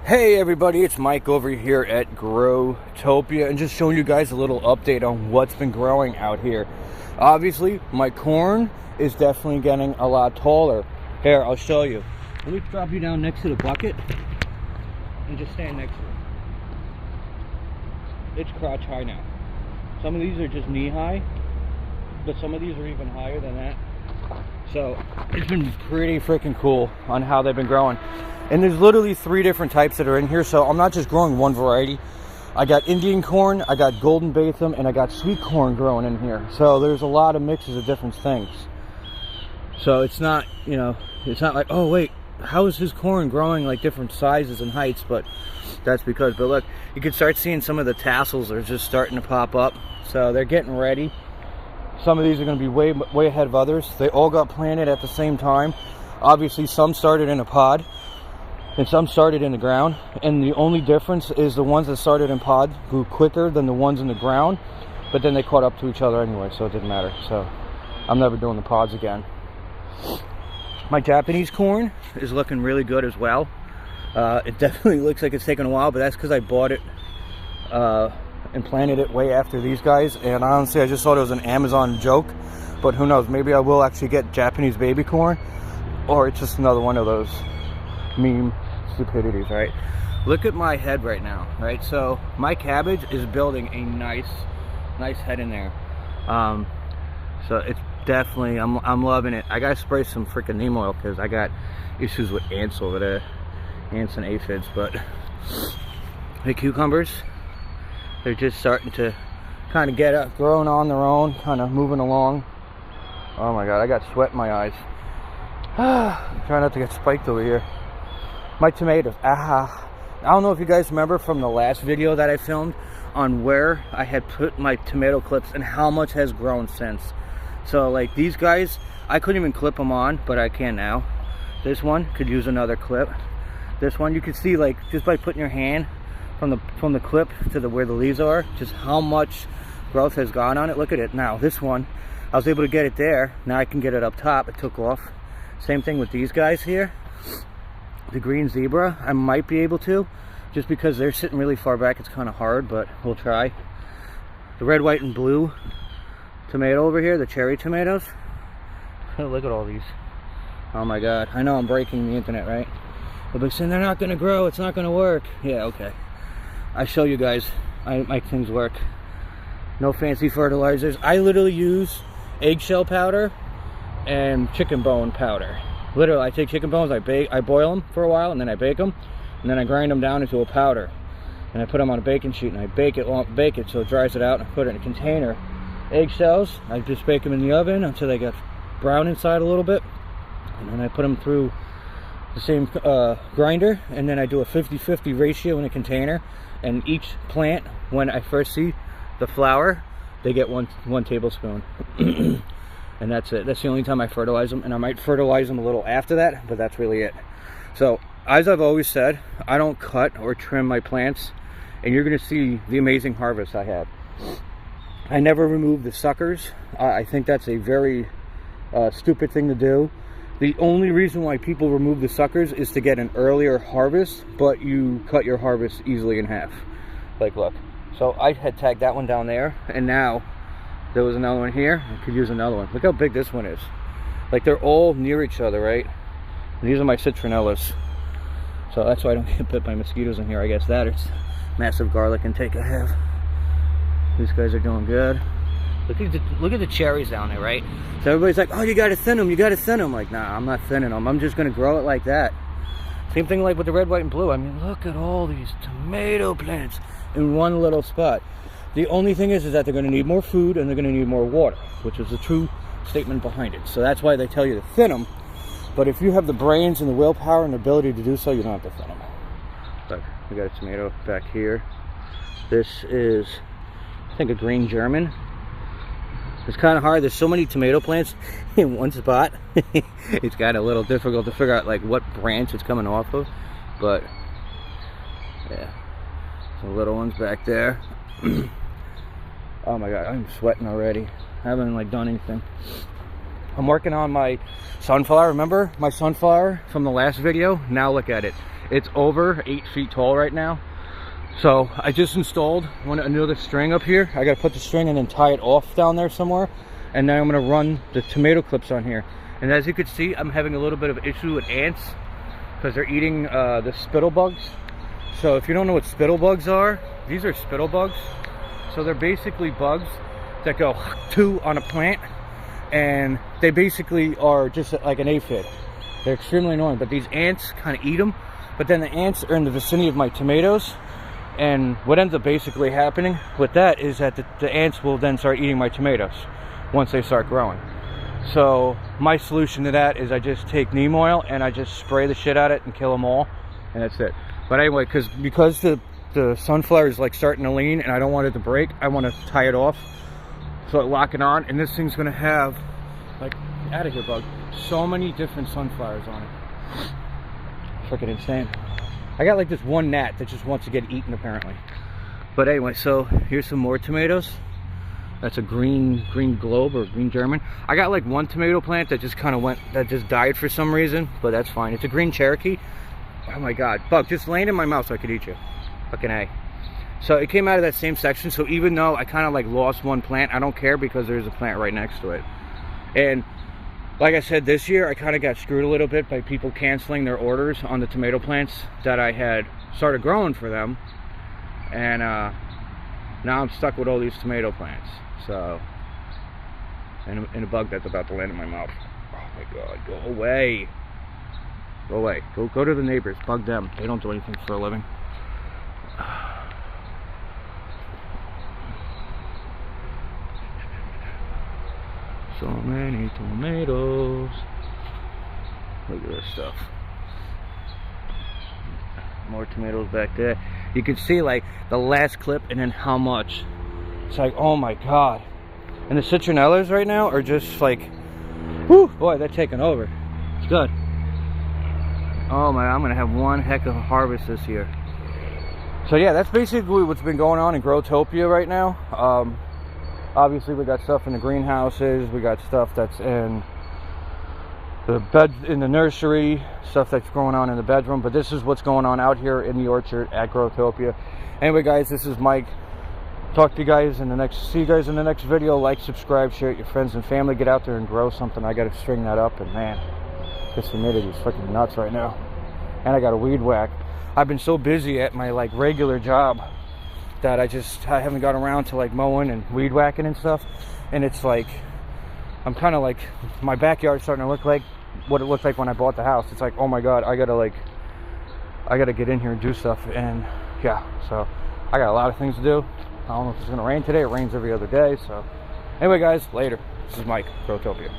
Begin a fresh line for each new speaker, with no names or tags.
Hey everybody, it's Mike over here at Growtopia and just showing you guys a little update on what's been growing out here. Obviously, my corn is definitely getting a lot taller. Here, I'll show you. Let me drop you down next to the bucket and just stand next to it. It's crotch high now. Some of these are just knee high, but some of these are even higher than that. So it's been pretty freaking cool on how they've been growing. And there's literally 3 different types that are in here, so I'm not just growing one variety. I got Indian corn, I got golden Batham, and I got sweet corn growing in here. So there's a lot of mixes of different things. So it's not, it's not like, oh wait, how is his corn growing like different sizes and heights? But that's because, but look, you can start seeing some of the tassels are just starting to pop up. So they're getting ready. Some of these are going to be way ahead of others. They all got planted at the same time. Obviously, some started in a pod, and some started in the ground. And the only difference is the ones that started in pod grew quicker than the ones in the ground. But then they caught up to each other anyway, so it didn't matter. So I'm never doing the pods again. My Japanese corn is looking really good as well. It definitely looks like it's taken a while, but that's because I bought it and planted it way after these guys, and honestly I just thought it was an Amazon joke, but who knows, maybe I will actually get Japanese baby corn, or it's just another one of those meme stupidities, right? Look at my head right now, right? So my cabbage is building a nice head in there. So it's definitely, I'm loving it. I gotta spray some freaking neem oil because I got issues with ants over there, ants and aphids. But the cucumbers, they're just starting to kind of get up, growing on their own, kind of moving along. Oh my god, I got sweat in my eyes. Try not to get spiked over here. My tomatoes, I don't know if you guys remember from the last video that I filmed on where I had put my tomato clips and how much has grown since. So like these guys, I couldn't even clip them on, but I can now. This one could use another clip. This one you can see, like, just by putting your hand from the clip to where the leaves are, just how much growth has gone on it. Look at it now. This one, I was able to get it there. Now I can get it up top. It took off. Same thing with these guys here. The green zebra, I might be able to, just because they're sitting really far back. It's kind of hard, but we'll try. The red, white, and blue tomato over here, the cherry tomatoes. Look at all these. Oh my god. I know I'm breaking the internet, right? But saying they're not going to grow. It's not going to work. Yeah, okay. I show you guys, I make things work. No fancy fertilizers. I literally use eggshell powder and chicken bone powder. Literally, I take chicken bones, I boil them for a while, and then I bake them, and then I grind them down into a powder, and I put them on a baking sheet, and I bake it so it dries it out, and I put it in a container. Eggshells, I just bake them in the oven until they get brown inside a little bit, and then I put them through the same grinder, and then I do a 50-50 ratio in a container. And each plant, when I first see the flower, they get one tablespoon. And that's it. That's the only time I fertilize them, and I might fertilize them a little after that, but that's really it. So as I've always said, I don't cut or trim my plants, and you're going to see the amazing harvest I have. I never remove the suckers. I think that's a very stupid thing to do. The only reason why people remove the suckers is to get an earlier harvest, but you cut your harvest easily in half. Like, look. So I had tagged that one down there, and now there was another one here. I could use another one. Look how big this one is. Like, they're all near each other, right? And these are my citronellas. So that's why I don't get bit by mosquitoes in here. I guess that or it's massive garlic intake I have. These guys are doing good. Look at the cherries down there, right? So everybody's like, oh, you gotta thin them, you gotta thin them. Like, nah, I'm not thinning them. I'm just gonna grow it like that. Same thing like with the red, white, and blue. I mean, look at all these tomato plants in one little spot. The only thing is that they're gonna need more food and they're gonna need more water, which is the true statement behind it. So that's why they tell you to thin them. But if you have the brains and the willpower and the ability to do so, you don't have to thin them. Look, we got a tomato back here. This is, I think, a green German. It's kind of hard. There's so many tomato plants in one spot. It's kind of a little difficult to figure out like what branch it's coming off of. But yeah, some little ones back there. Oh my god, I'm sweating already. I haven't like done anything. I'm working on my sunflower. Remember my sunflower from the last video? Now look at it. It's over 8 feet tall right now. So I just installed another string up here. I gotta put the string and then tie it off down there somewhere. And then I'm gonna run the tomato clips on here. And as you can see, I'm having a little bit of issue with ants because they're eating the spittle bugs. So if you don't know what spittle bugs are, these are spittle bugs. So they're basically bugs that go to on a plant, and they basically are just like an aphid. They're extremely annoying, but these ants kind of eat them. But then the ants are in the vicinity of my tomatoes, and what ends up basically happening with that is that the ants will then start eating my tomatoes once they start growing. So my solution to that is I just take neem oil and I just spray the shit at it and kill them all, and that's it. But anyway, because the sunflower is like starting to lean and I don't want it to break, I want to tie it off so I lock it on, and this thing's gonna have, like, out of here bug, so many different sunflowers on it. Freaking insane. I got like this one gnat that just wants to get eaten apparently. But anyway, so here's some more tomatoes. That's a green globe or green German. I got like one tomato plant that just kind of that just died for some reason, but that's fine. It's a green Cherokee. Oh my god, bug, just land in my mouth so I could eat you. Fucking A. So it came out of that same section, so even though I kind of like lost one plant, I don't care because there's a plant right next to it. And like I said, this year I kind of got screwed a little bit by people canceling their orders on the tomato plants that I had started growing for them. And now I'm stuck with all these tomato plants. So, and a bug that's about to land in my mouth. Oh my god, go away. Go away. Go to the neighbors, bug them. They don't do anything for a living. So many tomatoes. Look at this stuff. More tomatoes back there. You can see like the last clip and then how much. It's like, oh my god. And the citronellas right now are just like, whoo, boy, they're taking over. It's good. Oh my, I'm gonna have one heck of a harvest this year. So yeah, that's basically what's been going on in Growtopia right now. Obviously we got stuff in the greenhouses, we got stuff that's in the bed, in the nursery, stuff that's going on in the bedroom, but this is what's going on out here in the orchard at Growtopia. Anyway guys, this is Mike. Talk to you guys in the next, see you guys in the next video. Like, subscribe, share it with your friends and family. Get out there and grow something. I gotta string that up, and man, this humidity is freaking nuts right now. And I got a weed whack. I've been so busy at my like regular job that I haven't got around to like mowing and weed whacking and stuff. And it's like, I'm kind of like, my backyard's starting to look like what it looked like when I bought the house. It's like, oh my god, I gotta get in here and do stuff. And yeah, so I got a lot of things to do. I don't know if it's gonna rain today. It rains every other day. So anyway guys, later. This is Mike, Growtopia.